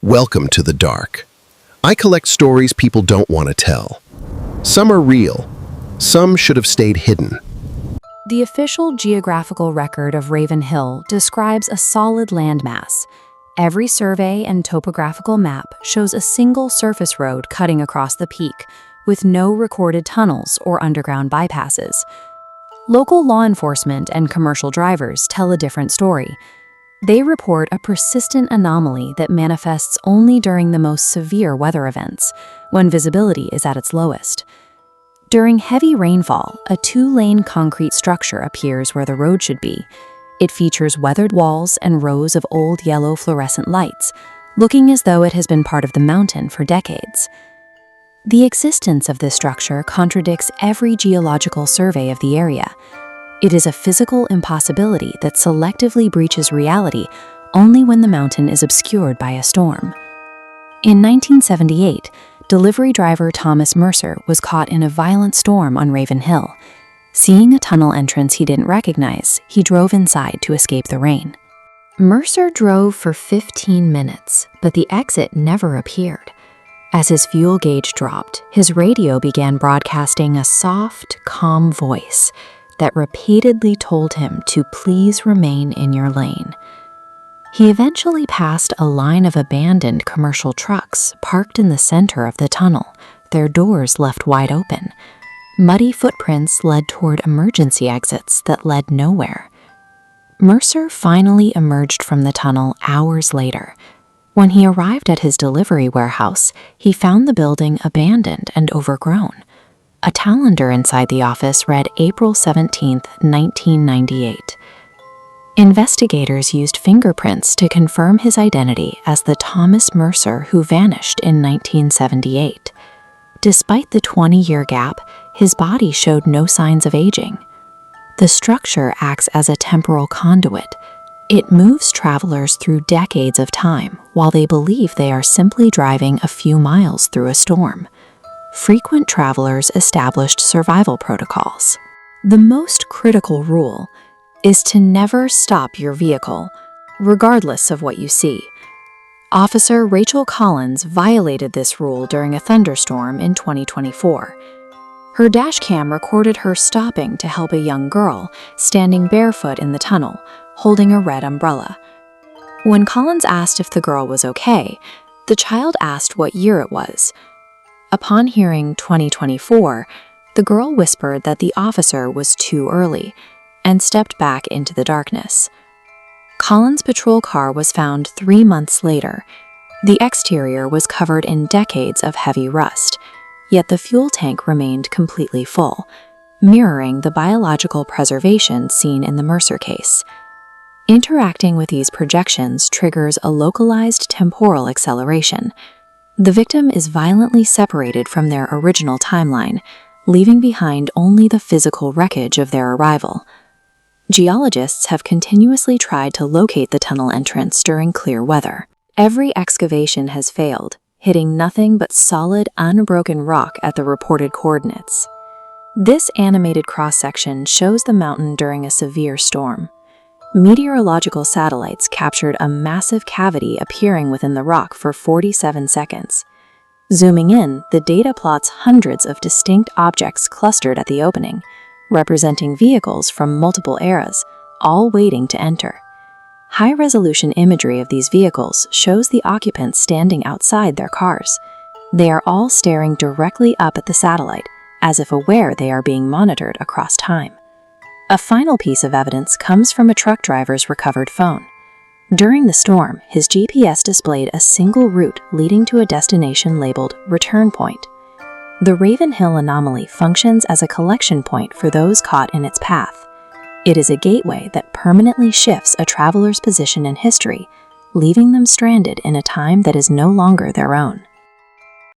Welcome to the dark. I collect stories people don't want to tell. Some are real. Some should have stayed hidden. The official geographical record of Raven Hill describes a solid landmass. Every survey and topographical map shows a single surface road cutting across the peak, with no recorded tunnels or underground bypasses. Local law enforcement and commercial drivers tell a different story. They report a persistent anomaly that manifests only during the most severe weather events, when visibility is at its lowest. During heavy rainfall, a two-lane concrete structure appears where the road should be. It features weathered walls and rows of old yellow fluorescent lights, looking as though it has been part of the mountain for decades. The existence of this structure contradicts every geological survey of the area. It is a physical impossibility that selectively breaches reality only when the mountain is obscured by a storm. In 1978, delivery driver Thomas Mercer was caught in a violent storm on Raven Hill. Seeing a tunnel entrance he didn't recognize, he drove inside to escape the rain. Mercer drove for 15 minutes, but the exit never appeared. As his fuel gauge dropped, his radio began broadcasting a soft, calm voice that repeatedly told him to please remain in your lane. He eventually passed a line of abandoned commercial trucks parked in the center of the tunnel, their doors left wide open. Muddy footprints led toward emergency exits that led nowhere. Mercer finally emerged from the tunnel hours later. When he arrived at his delivery warehouse, he found the building abandoned and overgrown. A calendar inside the office read April 17, 1998. Investigators used fingerprints to confirm his identity as the Thomas Mercer who vanished in 1978. Despite the 20-year gap, his body showed no signs of aging. The structure acts as a temporal conduit. It moves travelers through decades of time while they believe they are simply driving a few miles through a storm. Frequent travelers established survival protocols. The most critical rule is to never stop your vehicle, regardless of what you see. Officer Rachel Collins violated this rule during a thunderstorm in 2024. Her dashcam recorded her stopping to help a young girl standing barefoot in the tunnel, holding a red umbrella. When Collins asked if the girl was okay, the child asked what year it was. Upon hearing 2024, the girl whispered that the officer was too early and stepped back into the darkness. Collins' patrol car was found 3 months later. The exterior was covered in decades of heavy rust, yet the fuel tank remained completely full, mirroring the biological preservation seen in the Mercer case. Interacting with these projections triggers a localized temporal acceleration. The victim is violently separated from their original timeline, leaving behind only the physical wreckage of their arrival. Geologists have continuously tried to locate the tunnel entrance during clear weather. Every excavation has failed, hitting nothing but solid, unbroken rock at the reported coordinates. This animated cross-section shows the mountain during a severe storm. Meteorological satellites captured a massive cavity appearing within the rock for 47 seconds. Zooming in, the data plots hundreds of distinct objects clustered at the opening, representing vehicles from multiple eras, all waiting to enter. High-resolution imagery of these vehicles shows the occupants standing outside their cars. They are all staring directly up at the satellite, as if aware they are being monitored across time. A final piece of evidence comes from a truck driver's recovered phone. During the storm, his GPS displayed a single route leading to a destination labeled Return Point. The Raven Hill anomaly functions as a collection point for those caught in its path. It is a gateway that permanently shifts a traveler's position in history, leaving them stranded in a time that is no longer their own.